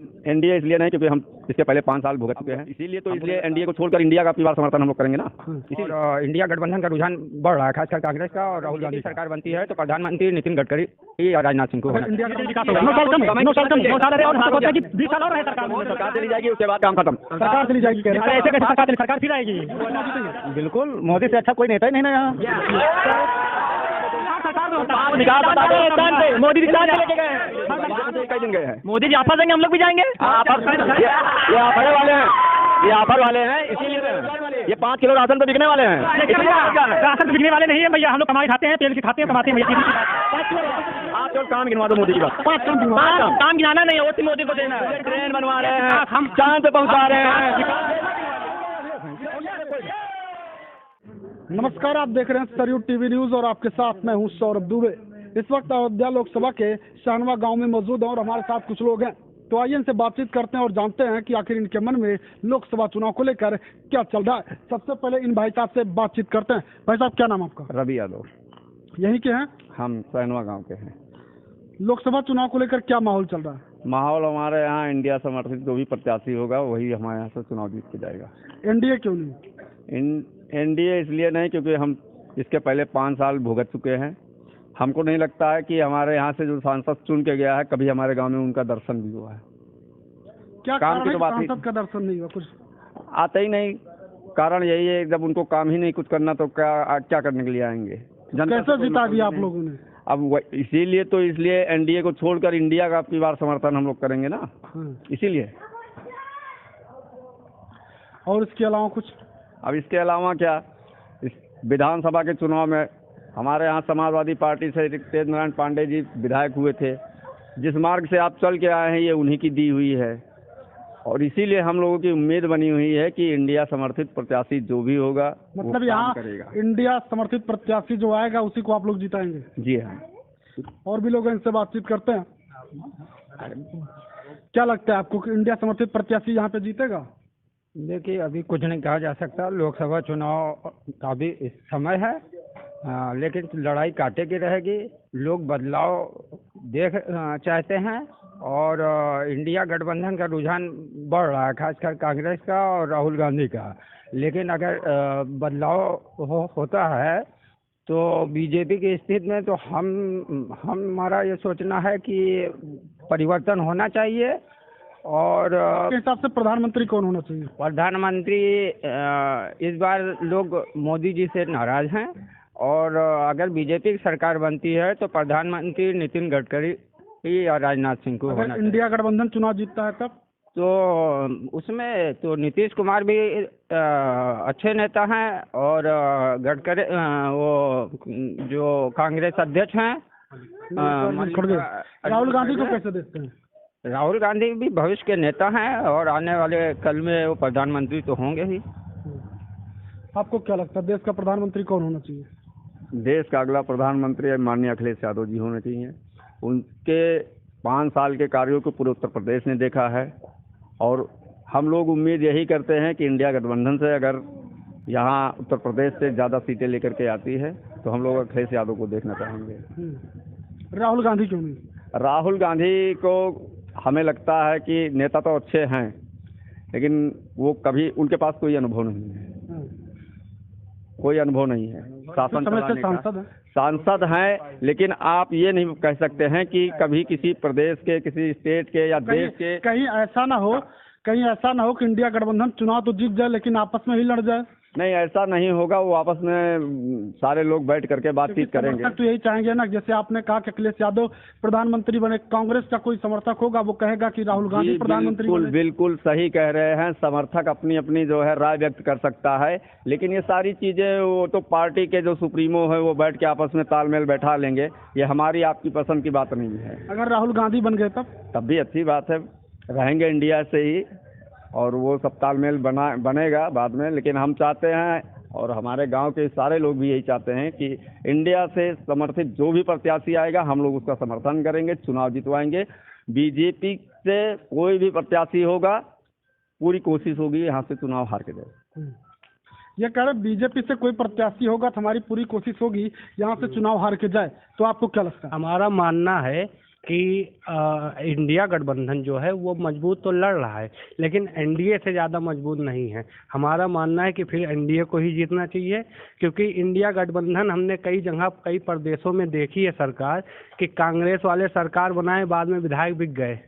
NDA इसलिए नहीं क्योंकि हम इसके पहले 5 साल भुगत चुके हैं, इसलिए एनडीए को छोड़कर इंडिया का अपनी बार समर्थन हम लोग करेंगे ना। और इंडिया गठबंधन का रुझान बढ़ रहा है, खासकर कांग्रेस का। और राहुल गांधी सरकार बनती है तो प्रधानमंत्री नितिन गड़करी या राजनाथ सिंह को होना चाहिए। सरकार चली जाएगी, उसके बाद काम खत्म। सरकार चली जाएगी, सरकार फिर आएगी। बिल्कुल, मोदी से अच्छा कोई नेता ही नहीं ना यहाँ। मोदी जी कहाँ चले गए? कई दिन गए हैं। मोदी जी ऑफर देंगे, हम लोग भी जाएंगे। ये ऑफर वाले हैं, ये ऑफर वाले हैं, इसीलिए ये 5 किलो राशन तो बिकने वाले हैं। राशन बिकने वाले नहीं है भैया, हम लोग कमाई खाते हैं, तेल की खाते हैं, कमाते हैं भैया। आप तो काम गिनवा दो मोदी की बात। काम गिनाना नहीं है, वो मोदी को देना है। ट्रेन बनवा रहे हैं, हम चांद पे पहुंचा रहे हैं। नमस्कार, आप देख रहे हैं सरयू टीवी न्यूज और आपके साथ मैं हूं सौरभ दुबे। इस वक्त अयोध्या लोकसभा के शाहनवा गांव में मौजूद हैं और हमारे साथ कुछ लोग हैं। तो आइए इनसे बातचीत करते हैं और जानते हैं कि आखिर इनके मन में लोकसभा चुनाव को लेकर क्या चल रहा है। सबसे पहले इन भाई साहब से बातचीत करते हैं। भाई साहब, क्या नाम आपका? रवि यादव। यहीं के हैं? हम शाहनवा गांव के हैं। लोकसभा चुनाव को लेकर क्या माहौल चल रहा है? माहौल हमारे यहाँ इंडिया समर्थित जो भी प्रत्याशी होगा वही हमारे यहाँ से चुनाव जीत के जाएगा। एनडीए क्यों नहीं? एनडीए इसलिए नहीं क्योंकि हम इसके पहले 5 साल भुगत चुके हैं। हमको नहीं लगता है कि हमारे यहाँ से जो सांसद चुन के गया है कभी हमारे गांव में उनका दर्शन भी हुआ है। क्या काम कारण की तो बात सांसद का दर्शन नहीं हुआ? कुछ आते ही नहीं। कारण यही है, जब उनको काम ही नहीं कुछ करना तो क्या करने के लिए आएंगे? कैसे जिता दिया आप लोगों ने? अब इसलिए एनडीए को छोड़कर इंडिया का अपनी बार समर्थन हम लोग करेंगे ना, इसीलिए। और इसके अलावा कुछ? अब इसके अलावा क्या, इस विधानसभा के चुनाव में हमारे यहाँ समाजवादी पार्टी से तेज नारायण पांडे जी विधायक हुए थे। जिस मार्ग से आप चल के आए हैं ये उन्हीं की दी हुई है और इसीलिए हम लोगों की उम्मीद बनी हुई है कि इंडिया समर्थित प्रत्याशी जो भी होगा मतलब यहाँ इंडिया समर्थित प्रत्याशी जो आएगा उसी को आप लोग जिताएंगे? जी हाँ। और भी लोग इनसे बातचीत करते हैं। क्या लगता है आपको कि इंडिया समर्थित प्रत्याशी यहाँ पे जीतेगा? देखिए, अभी कुछ नहीं कहा जा सकता। लोकसभा चुनाव का भी समय है, लेकिन लड़ाई कांटे की रहेगी। लोग बदलाव चाहते हैं और इंडिया गठबंधन का रुझान बढ़ रहा है, खासकर कांग्रेस का और राहुल गांधी का। लेकिन अगर बदलाव होता है तो बीजेपी की स्थिति में तो हमारा ये सोचना है कि परिवर्तन होना चाहिए। और आपके हिसाब से प्रधानमंत्री कौन होना चाहिए? प्रधानमंत्री इस बार लोग मोदी जी से नाराज हैं और अगर बीजेपी की सरकार बनती है तो प्रधानमंत्री नितिन गडकरी या राजनाथ सिंह को होना चाहिए। इंडिया गठबंधन चुनाव जीतता है तब तो उसमें तो नीतीश कुमार भी अच्छे नेता हैं और गडकरी वो जो कांग्रेस अध्यक्ष हैं राहुल गांधी को कैसे देखते हैं? राहुल गांधी भी भविष्य के नेता हैं और आने वाले कल में वो प्रधानमंत्री तो होंगे ही। आपको क्या लगता है देश का प्रधानमंत्री कौन होना चाहिए? देश का अगला प्रधानमंत्री माननीय अखिलेश यादव जी होने चाहिए। उनके 5 साल के कार्यों को पूरे उत्तर प्रदेश ने देखा है और हम लोग उम्मीद यही करते हैं कि इंडिया गठबंधन से अगर यहाँ उत्तर प्रदेश से ज़्यादा सीटें लेकर के आती है तो हम लोग अखिलेश यादव को देखना चाहेंगे। राहुल गांधी क्यों नहीं? राहुल गांधी को हमें लगता है कि नेता तो अच्छे हैं लेकिन वो कभी उनके पास कोई अनुभव नहीं है, कोई अनुभव नहीं है। शासन चलाने का सांसद हैं लेकिन आप ये नहीं कह सकते हैं कि कभी किसी प्रदेश के, किसी स्टेट के या देश के कहीं ऐसा ना हो कि इंडिया गठबंधन चुनाव तो जीत जाए लेकिन आपस में ही लड़ जाए। नहीं, ऐसा नहीं होगा। वो आपस में सारे लोग बैठ करके बातचीत करेंगे। तो यही चाहेंगे ना, जैसे आपने कहा कि अखिलेश यादव प्रधानमंत्री बने, कांग्रेस का कोई समर्थक होगा वो कहेगा कि राहुल गांधी प्रधानमंत्री बने। बिल्कुल सही कह रहे हैं। समर्थक अपनी अपनी जो है राय व्यक्त कर सकता है लेकिन ये सारी चीजें वो तो पार्टी के जो सुप्रीमो है वो बैठ के आपस में तालमेल बैठा लेंगे। ये हमारी आपकी पसंद की बात नहीं है। अगर राहुल गांधी बन गए तब भी अच्छी बात है, रहेंगे इंडिया से ही और वो सब तालमेल बनेगा बाद में। लेकिन हम चाहते हैं और हमारे गांव के सारे लोग भी यही चाहते हैं कि इंडिया से समर्थित जो भी प्रत्याशी आएगा हम लोग उसका समर्थन करेंगे, चुनाव जितवाएंगे। बीजेपी से कोई भी प्रत्याशी होगा पूरी कोशिश होगी यहाँ से चुनाव हार के जाए। ये कह रहे बीजेपी से कोई प्रत्याशी होगा तो हमारी पूरी कोशिश होगी यहाँ से चुनाव हार के जाए। तो आपको क्या लगता है? हमारा मानना है कि इंडिया गठबंधन जो है वो मजबूत तो लड़ रहा है, लेकिन एनडीए से ज़्यादा मजबूत नहीं है। हमारा मानना है कि फिर एनडीए को ही जीतना चाहिए, क्योंकि इंडिया गठबंधन हमने कई जगह कई प्रदेशों में देखी है सरकार कि कांग्रेस वाले सरकार बनाए, बाद में विधायक बिक गए।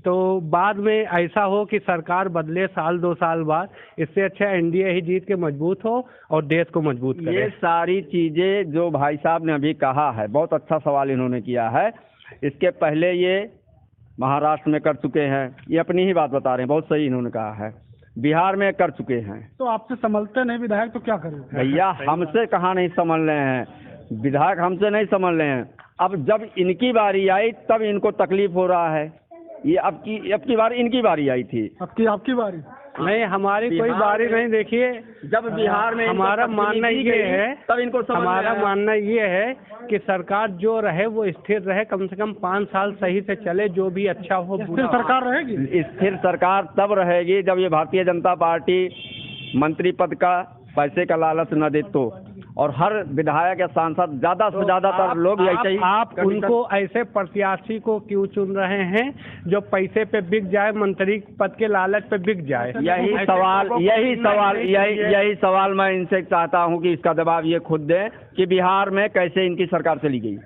तो बाद में ऐसा हो कि सरकार बदले साल 2 साल बाद, इससे अच्छा एनडीए ही जीत के मजबूत हो और देश को मजबूत करे। ये सारी चीज़ें जो भाई साहब ने अभी कहा है, बहुत अच्छा सवाल इन्होंने किया है। इसके पहले ये महाराष्ट्र में कर चुके हैं, ये अपनी ही बात बता रहे हैं, बहुत सही इन्होंने कहा है। बिहार में कर चुके हैं। तो आपसे संभलते नहीं विधायक तो क्या करें? भैया हमसे कहाँ नहीं समझ रहे हैं, विधायक हमसे नहीं समझ रहे हैं। अब जब इनकी बारी आई तब इनको तकलीफ हो रहा है। ये अब की बार इनकी बारी आई थी। आपकी बारी नहीं, हमारी कोई बारी नहीं। देखिए, जब बिहार में हमारा मानना ये है, तब इनको हमारा मानना ये है कि सरकार जो रहे वो स्थिर रहे, कम से कम 5 साल सही से चले, जो भी अच्छा हो। स्थिर सरकार रहेगी? स्थिर सरकार तब रहेगी जब ये भारतीय जनता पार्टी मंत्री पद का पैसे का लालच न दे तो, और हर विधायक या सांसद ज़्यादा से ज़्यादातर लोग यही। आप उनको ऐसे प्रत्याशी को क्यों चुन रहे हैं जो पैसे पे बिक जाए, मंत्री पद के लालच पे बिक जाए? यही सवाल मैं इनसे चाहता हूं कि इसका जवाब ये खुद दें कि बिहार में कैसे इनकी सरकार चली गई।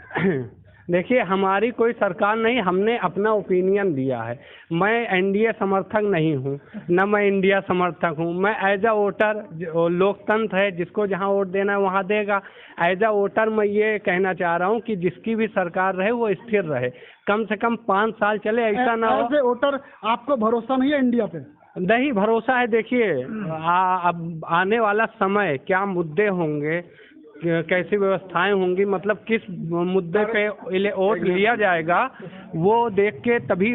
देखिए, हमारी कोई सरकार नहीं, हमने अपना ओपिनियन दिया है। मैं एनडीए समर्थक नहीं हूँ, न मैं इंडिया समर्थक हूँ। मैं एज अ वोटर, लोकतंत्र है, जिसको जहाँ वोट देना है वहाँ देगा। एज अ वोटर मैं ये कहना चाह रहा हूँ कि जिसकी भी सरकार रहे वो स्थिर रहे, कम से कम 5 साल चले, ऐसा ना हो। एज ए वोटर आपको भरोसा नहीं है इंडिया पे? नहीं भरोसा है। देखिए, अब आने वाला समय क्या मुद्दे होंगे, कैसी व्यवस्थाएं होंगी, मतलब किस मुद्दे पे वोट लिया जाएगा, वो देख के तभी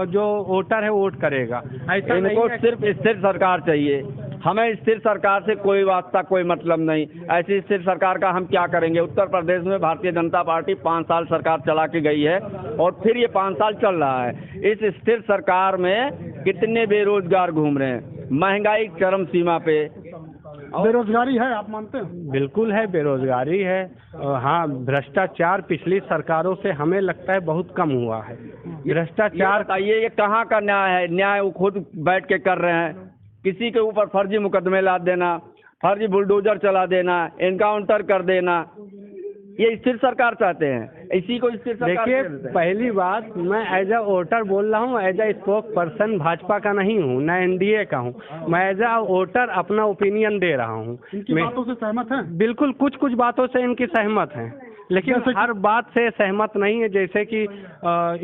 जो वोटर है वोट करेगा। ऐसा इनको सिर्फ स्थिर सरकार चाहिए। हमें स्थिर सरकार से कोई वास्ता, कोई मतलब नहीं। ऐसी स्थिर सरकार का हम क्या करेंगे? उत्तर प्रदेश में भारतीय जनता पार्टी 5 साल सरकार चला के गई है और फिर ये 5 साल चल रहा है। इस स्थिर सरकार में कितने बेरोजगार घूम रहे हैं, महंगाई चरम सीमा पे। बेरोजगारी है, आप मानते हैं? बिल्कुल है, बेरोजगारी है। हाँ, भ्रष्टाचार पिछली सरकारों से हमें लगता है बहुत कम हुआ है। भ्रष्टाचार, बताइए ये कहाँ का न्याय है? न्याय वो खुद बैठ के कर रहे हैं। किसी के ऊपर फर्जी मुकदमे लाद देना, फर्जी बुलडोजर चला देना, एनकाउंटर कर देना, ये स्थिर सरकार चाहते हैं। इसी को स्थिर सरकार। देखिए, पहली बात, मैं एज अ वोटर बोल रहा हूँ, as a spokesperson Bhajpa का नहीं हूँ, न एनडीए का हूँ। मैं एज अ वोटर अपना ओपिनियन दे रहा हूँ। इनकी बातों से सहमत हैं? बिल्कुल, कुछ बातों से इनकी सहमत हैं, लेकिन हर बात से सहमत नहीं है। जैसे कि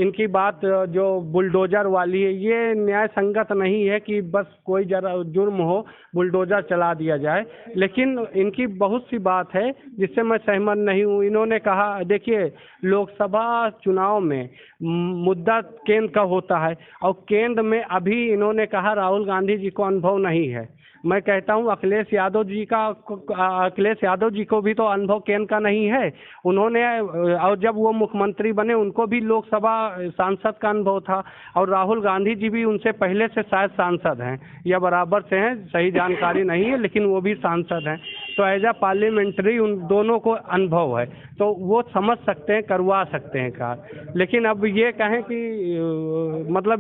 इनकी बात जो बुलडोजर वाली है, ये न्याय संगत नहीं है कि बस कोई जरा जुर्म हो बुलडोजर चला दिया जाए। लेकिन इनकी बहुत सी बात है जिससे मैं सहमत नहीं हूँ। इन्होंने कहा, देखिए, लोकसभा चुनाव में मुद्दा केंद्र का होता है, और केंद्र में अभी इन्होंने कहा राहुल गांधी जी को अनुभव नहीं है। मैं कहता हूं अखिलेश यादव जी को भी तो अनुभव केंद्र का नहीं है। उन्होंने, और जब वो मुख्यमंत्री बने उनको भी लोकसभा सांसद का अनुभव था, और राहुल गांधी जी भी उनसे पहले से शायद सांसद हैं या बराबर से हैं, सही जानकारी नहीं है, लेकिन वो भी सांसद हैं। तो एज अ पार्लियामेंट्री उन दोनों को अनुभव है, तो वो समझ सकते हैं, करवा सकते हैं कार्य। लेकिन अब ये कहें कि मतलब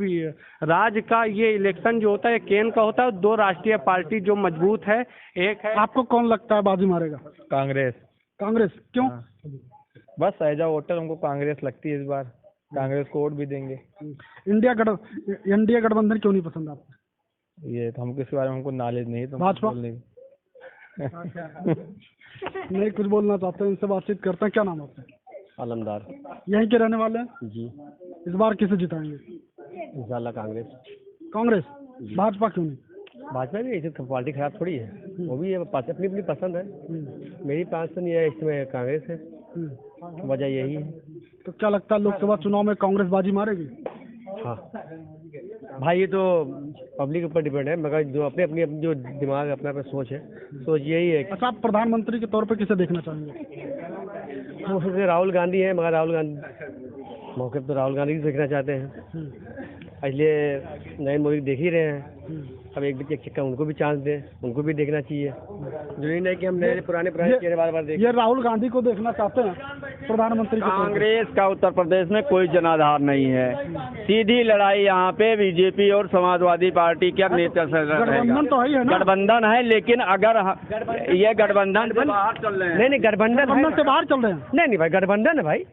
राज्य का ये इलेक्शन जो होता है केंद्र का होता है, 2 राष्ट्रीय पार्टी जो मजबूत है, एक है। आपको कौन लगता है बाजी मारेगा? कांग्रेस। कांग्रेस क्यों? बस एज अ वोटर हमको कांग्रेस लगती है, इस बार कांग्रेस को वोट भी देंगे। एनडीए गठबंधन क्यों नहीं पसंद आपको? ये तो हमको इसके बारे में हमको नॉलेज नहीं है, तो भाजपा नहीं कुछ बोलना चाहते हैं, इनसे बातचीत करते हैं। क्या नाम आपका? आलमदार। यहीं के रहने वाले हैं जी। इस बार किसे जिताएंगे? इंशाल्लाह कांग्रेस। कांग्रेस? भाजपा क्यों नहीं? भाजपा भी ऐसी पार्टी खराब थोड़ी है, वो भी अपनी अपनी पसंद है। मेरी पसंद ये है, इसमें कांग्रेस है, वजह यही है। तो क्या लगता है लोकसभा चुनाव में कांग्रेस बाजी मारेगी? हाँ भाई, ये तो पब्लिक ऊपर डिपेंड है, मगर जो अपने अपनी जो दिमाग अपना अपना सोच है, सोच यही है। अच्छा, आप प्रधानमंत्री के तौर पे किसे देखना चाहेंगे? राहुल गांधी है, मगर राहुल गांधी मौके पर तो राहुल गांधी देखना चाहते हैं। इसलिए नरेंद्र मोदी देख ही रहे हैं। अब एक चक्कर उनको भी चांस दें, उनको भी देखना चाहिए, जो नहीं कि हम नए पुराने चेहरे बार बार देखें। ये राहुल गांधी को देखना चाहते हैं प्रधानमंत्री के तौर पे। कांग्रेस का उत्तर प्रदेश में कोई जनाधार नहीं है। सीधी लड़ाई यहाँ पे बीजेपी और समाजवादी पार्टी के नेतृत्व से गठबंधन तो है ही है ना? गठबंधन है, लेकिन अगर ये गठबंधन से बाहर चल रहे हैं। नहीं गठबंधन से बाहर चल रहे हैं। नहीं भाई, गठबंधन है भाई।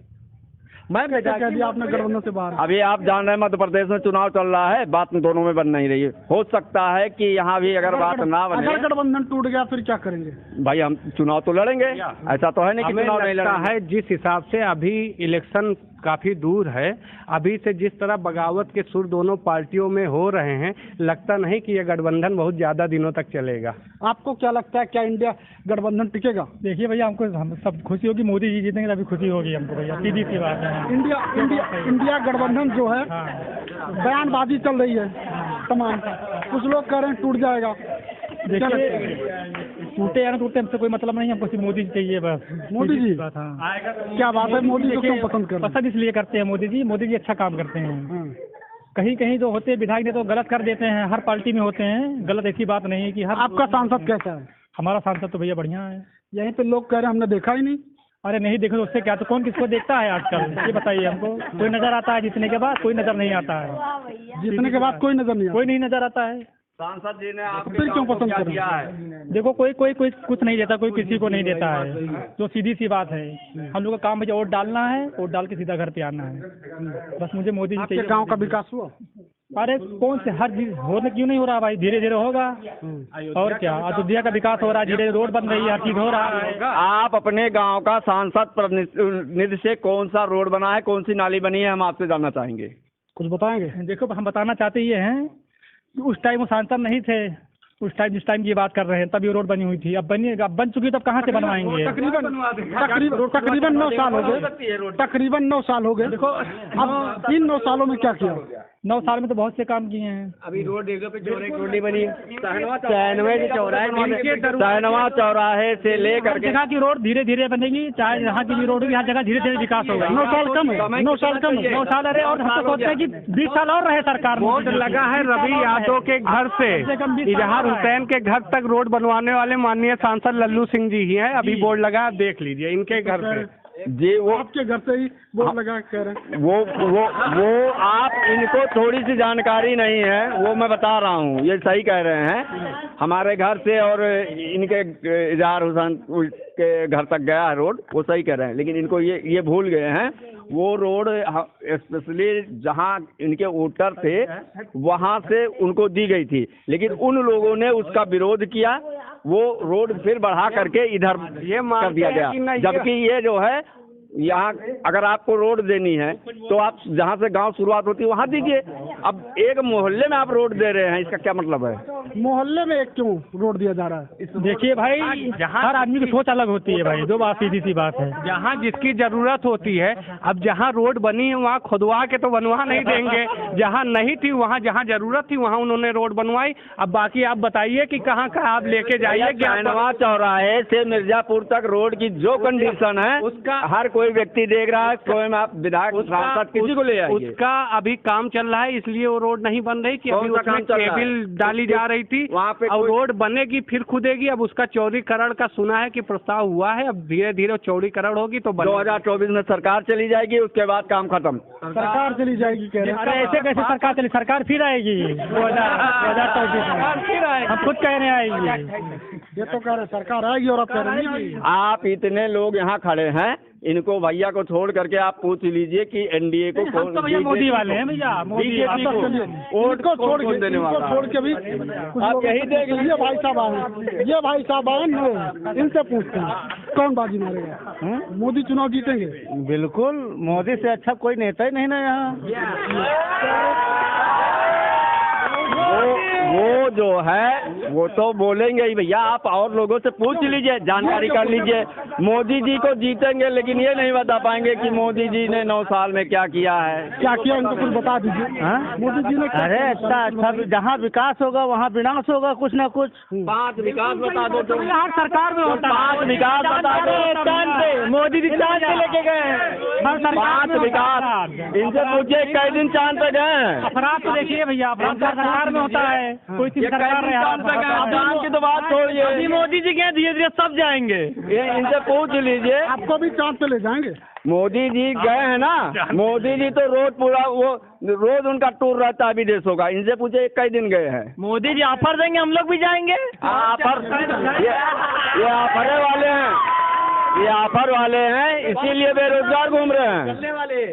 मैं कह दिया आपने गठबंधन से बाहर। अभी आप जान रहे हैं मध्य प्रदेश में चुनाव चल रहा है, बात दोनों में बन नहीं रही है। हो सकता है कि यहाँ भी अगर बात ना बने, अगर गठबंधन टूट गया फिर क्या करेंगे? भाई हम चुनाव तो लड़ेंगे, ऐसा तो है नहीं कि हमें चुनाव नहीं लगता लड़ेंगे। है जिस हिसाब से अभी इलेक्शन काफी दूर है, अभी से जिस तरह बगावत के सुर दोनों पार्टियों में हो रहे हैं, लगता नहीं कि यह गठबंधन बहुत ज्यादा दिनों तक चलेगा। आपको क्या लगता है, क्या इंडिया गठबंधन टिकेगा? देखिए भैया, हमको हम सब खुशी होगी, मोदी जी जीतेंगे तभी खुशी होगी हमको भैया, सीधी सी बात है। इंडिया गठबंधन जो है, बयानबाजी चल रही है तमाम, कुछ लोग कह रहे हैं टूट जाएगा। देखिए, टूटे या ना टूटे हमसे कोई मतलब नहीं, हमको सिर्फ मोदी जी चाहिए बस। मोदी जी बात, हाँ। क्या बात है, मोदी को क्यों पसंद करते हैं? पसंद इसलिए करते हैं मोदी जी अच्छा काम करते हैं। कहीं कहीं जो होते हैं विधायक ने तो गलत कर देते हैं, हर पार्टी में होते हैं गलत, ऐसी बात नहीं है कि हर। आपका सांसद कैसा है? हमारा सांसद तो भैया बढ़िया है। यहीं पे लोग कह रहे हैं हमने देखा ही नहीं। अरे नहीं देखो तो उससे क्या, तो कौन किसको देखता है आजकल, ये बताइए हमको। कोई नजर आता है जीतने के बाद, कोई नजर नहीं आता है। जीतने के बाद कोई नजर नहीं आता। कोई नहीं नजर आता है। सांसद जी ने आपको फिर क्यों पसंद कर किया है? देखो कोई कुछ नहीं देता, कोई किसी को नहीं देता है, तो सीधी सी बात है। हम लोग का काम भैया वोट डालना है, वोट डाल के सीधा घर पे आना है बस। मुझे मोदी जी आपके चाहिए। गांव का विकास हुआ? अरे कौन से हर चीज होने क्यों नहीं हो रहा भाई, धीरे धीरे होगा। और क्या, अयोध्या का विकास हो रहा है, धीरे रोड बन रही है, हर चीज हो रहा है। आप अपने गांव का सांसद प्रतिनिधि से कौन सा रोड बना है, कौन सी नाली बनी है, हम आपसे जानना चाहेंगे। कुछ बताएंगे? देखो हम बताना चाहते ये हैं कि उस टाइम वो सांसद नहीं थे, उस टाइम जिस टाइम की बात कर रहे हैं तब ये रोड बनी हुई थी। अब बन चुकी, तब कहाँ से बनवाएंगे? तकरीबन 9 साल हो गए। तकरीबन 9 साल हो गए। देखो अब इन 9 सालों में क्या किया? 9 साल में तो बहुत से काम किए हैं। अभी रोड एक पे रोड नहीं बनी, सहनवा चौराहे से लेकर हर जगह की रोड धीरे धीरे बनेगी, चाहे यहाँ की भी रोड होगी, हर जगह धीरे धीरे विकास होगा। 9 साल कम है, 9 साल कम है। 9 साल अरे, और हम तो सोचते हैं कि 20 साल और रहे सरकार। वोट लगा है रवि यादव के घर से इजहार हुसैन के घर तक रोड बनवाने वाले माननीय सांसद लल्लू सिंह जी ही हैं। अभी बोर्ड लगा, आप देख लीजिए इनके घर पे जी। वो आपके घर से ही बोर्ड लगा कह रहे हैं। वो आप इनको थोड़ी सी जानकारी नहीं है, वो मैं बता रहा हूँ, ये सही कह रहे हैं। हमारे घर से और इनके इजहार हुसैन के घर तक गया है रोड, वो सही कह रहे हैं, लेकिन इनको ये भूल गए हैं। वो रोड स्पेशली जहाँ इनके वोटर थे वहाँ से उनको दी गई थी, लेकिन उन लोगों ने उसका विरोध किया, वो रोड फिर बढ़ा करके इधर कर दिया गया। जबकि ये जो है, यहाँ अगर आपको रोड देनी है तो आप जहाँ से गांव शुरुआत होती है वहाँ दीजिए। अब एक मोहल्ले में आप रोड दे रहे हैं, इसका क्या मतलब है? मोहल्ले में एक क्यों रोड दिया जा रहा है? देखिए भाई, हर आदमी की सोच अलग होती है भाई, दो बात सीधी सी बात है। जहाँ जिसकी जरूरत होती है, अब जहाँ रोड बनी है वहाँ खुदवा के तो बनवा नहीं देंगे, जहाँ नहीं थी वहाँ जहाँ जरूरत थी वहाँ उन्होंने रोड बनवाई। अब बाकी आप बताइए कि कहाँ कहाँ आप लेके जाइए। सहनवा चौराहे से मिर्जापुर तक रोड की जो कंडीशन है उसका हर कोई व्यक्ति देख रहा है, स्वयं आप विधायक सांसद किसी को ले आइए। उसका अभी काम चल रहा है, इसलिए वो रोड नहीं बन रही कि अभी उसमें केबल डाली जा रही थी वहाँ पे। अब रोड बनेगी फिर खुदेगी। अब उसका चौड़ीकरण का सुना है कि प्रस्ताव हुआ है, अब धीरे धीरे चौड़ीकरण होगी तो 2024 में सरकार चली जाएगी, उसके बाद काम खत्म। सरकार चली जाएगी कह रहे हैं। अरे ऐसे कैसे सरकार चली, सरकार फिर आएगी 2024 में, हम खुद कहने आएगी। ये तो कह रहे सरकार आएगी और आप कह रहे हैं। आप इतने लोग यहाँ खड़े हैं, इनको भैया को छोड़ करके आप पूछ लीजिए कि एनडीए को हम तो भैया मोदी वाले हैं भैया, मोदी वाले वोट को छोड़ के भी आप यही देख लीजिए। भाई साहब आए, ये भाई साहब आए, इनसे पूछते हैं कौन बाजी मारेगा? मोदी चुनाव जीतेंगे? बिल्कुल, मोदी से अच्छा कोई नेता ही नहीं ना यहाँ। वो जो है वो तो बोलेंगे ही भैया, आप और लोगों से पूछ लीजिए, जानकारी कर लीजिए। मोदी जी को जीतेंगे, लेकिन ये नहीं बता पाएंगे कि मोदी जी ने 9 साल में क्या किया है। क्या किया इनको कुछ बता दीजिए। मोदी जी ने अरे अच्छा जहाँ विकास होगा वहाँ विनाश होगा कुछ ना कुछ। 5 विकास बता दो तो हर सरकार में होता है। 5 विकास बता दो। चांद पे मोदी जी चांद पे लेके गए हैं। हर सरकार 5 विकास इनसे पूछिए, कई दिन चांद पे गए। अपराध तो देखिए भैया, अपराध सरकार में होता है। कोई सी सरकार में चांद की तो बात छोड़िए, मोदी जी के धीरे धीरे सब जाएंगे। ये इनसे पूछ लीजिए। आपको भी चांद पे ले जाएंगे। मोदी जी गए हैं ना, मोदी जी तो रोज पूरा वो रोज उनका टूर रहता है विदेशों का। इनसे पूछे कई दिन गए हैं। मोदी जी ऑफर देंगे, हम लोग भी जाएंगे। ऑफर ये ऑफर वाले हैं, ये ऑफर वाले हैं, इसीलिए बेरोजगार घूम रहे हैं।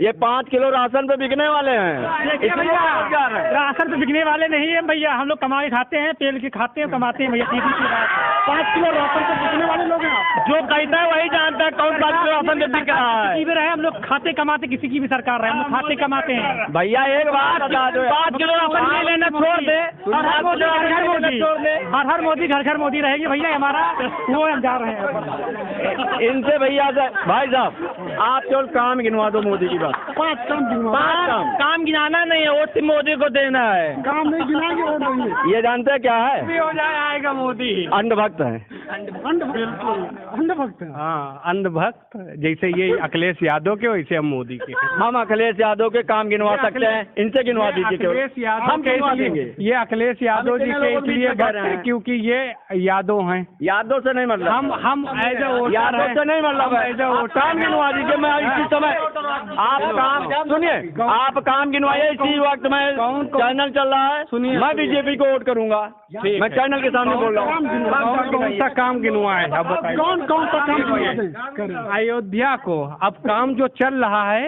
ये 5 किलो राशन पे बिकने वाले हैं, इसलिए बेरोजगार है। राशन पे बिकने वाले नहीं है भैया, हम लोग कमाई खाते हैं, तेल की खाते हैं, कमाते हैं भैया। सीधी सी बात। 5 किलो राशन पे बिकने वाले लोग हैं आप। जो कहता है वही जानता है कौन 5 किलो राशन पे बिक रहा है। किसी भी रहे, हम लोग खाते कमाते, किसी की भी सरकार रहे, हम लोग खाते कमाते हैं भैया। एक बात बता दो, 5 किलो राशन नहीं लेना छोड़ दे, और हर मोदी छोड़ दे, हर मोदी घर मोदी रहेगी भैया हमारा, वो हम जा रहे हैं। इनसे भैया से भाई साहब, आप केवल काम गिनवा दो मोदी की बात। 5 काम गिनवा। काम गिनाना नहीं है, वोट मोदी को देना है। काम नहीं गिनाएंगे वोट देंगे। ये जानते हैं क्या है? हो जाए आएगा मोदी। अंधभक्त है। अंधभक्त हैं। हाँ, अंधभक्त। जैसे ये अखिलेश यादव के, वैसे हम मोदी के। हम अखिलेश यादव के काम गिनवा सकते हैं, इनसे गिनवा दीजिए केवल। अखिलेश यादव हम गिनवा देंगे। ये अखिलेश यादव जी के इसलिए भक्त हैं क्योंकि ये यादव हैं। यादव से नहीं मतलब, हम एज ए वोटर यादव से नहीं मतलब है। एज ए आप वोटर काम गिनवा दीजिए। मैं इसी समय आप काम सुनिए, आप काम गिनवाइए। इसी वक्त में चैनल चल रहा है, सुनिए, मैं बीजेपी को वोट करूंगा। मैं चैनल के सामने बोल रहा हूँ। कौन सा काम गिनवाए अब बताइए। कौन सा काम गिनवाते? अयोध्या को अब काम जो चल रहा है,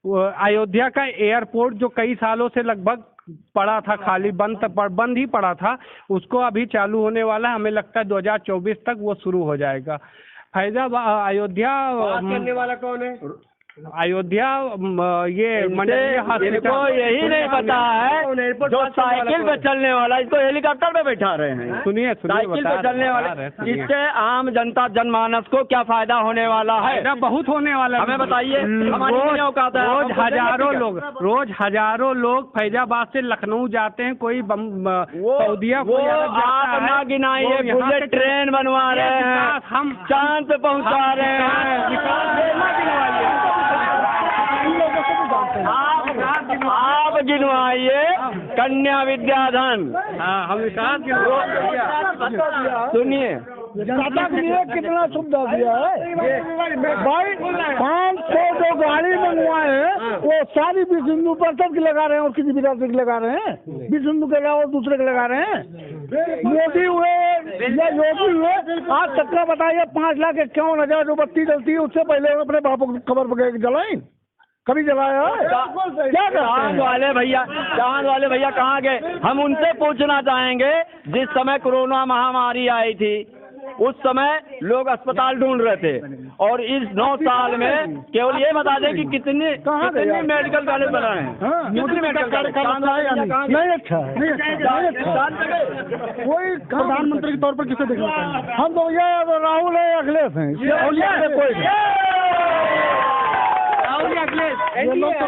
वो अयोध्या का एयरपोर्ट जो कई सालों से लगभग पड़ा था, खाली बंद ही पड़ा था, उसको अभी चालू होने वाला है। हमें लगता है 2024 तक वो शुरू हो जाएगा। फैजाबाद अयोध्या करने वाला कौन है? अयोध्या ये इनको यही नहीं पता है, जो साइकिल पे चलने वाला इसको हेलीकॉप्टर पे बैठा रहे हैं। सुनिए साइकिल पे चलने वाले, इससे आम जनता जनमानस को क्या फायदा होने वाला है? बहुत होने वाला है। हमें बताइए। रोज हजारों लोग फैजाबाद से लखनऊ जाते हैं। कोई सऊदीया वो आप ना गिनाइए, बुलेट ट्रेन बनवा रहे हैं, हम चांद पे पहुंचा रहे हैं। आप गिनवाइए कन्या विद्याधन। हम विकास सुनिए, कितना सुविधा दिया है भाई। 500 जो गाड़ी मंगवाए हैं वो सारी विश्व हिंदू परिषद की लगा रहे हैं और किसी विरासत की लगा रहे हैं। विश्व हिंदू के अलावा दूसरे के लगा रहे हैं। मोदी हुए या योगी हुए, आज तक का बताइए 5,51,000 जो बत्ती जलती है उससे पहले अपने बापू की खबर पर जलाई कभी जलाया क्या? चांद वाले भैया कहाँ गए? हम उनसे पूछना चाहेंगे, जिस समय कोरोना महामारी आई थी उस समय लोग अस्पताल ढूंढ रहे थे, और इस 9 साल में केवल ये बता दें कि कितने मेडिकल कॉलेज बनाए हैं। मोदी मेडिकल कॉलेज नहीं अच्छा कोई प्रधानमंत्री के तौर पर किसे देखना चाहिए? हम तो ये राहुल है, अखिलेश हैं, कोई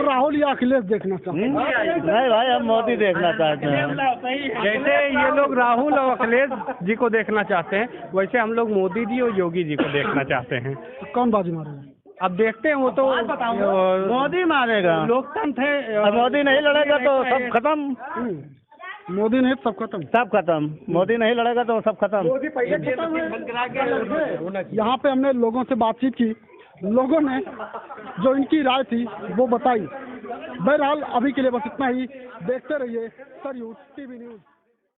राहुल या अखिलेश देखना चाहते हैं? नहीं भाई, हम मोदी देखना चाहते हैं। जैसे ये लोग राहुल और अखिलेश जी को देखना चाहते हैं, वैसे हम लोग मोदी जी और योगी जी को देखना चाहते हैं। कौन बाजी मारेगा? अब देखते हैं, वो तो मोदी मारेगा। लोकतंत्र है। मोदी नहीं लड़ेगा तो सब खत्म। मोदी नहीं सब खत्म। सब खत्म। मोदी नहीं लड़ेगा तो सब खत्म। यहाँ पे हमने लोगों से बातचीत की, लोगों ने जो इनकी राय थी वो बताई। बहरहाल अभी के लिए बस इतना ही। देखते रहिए सरयूट टीवी न्यूज।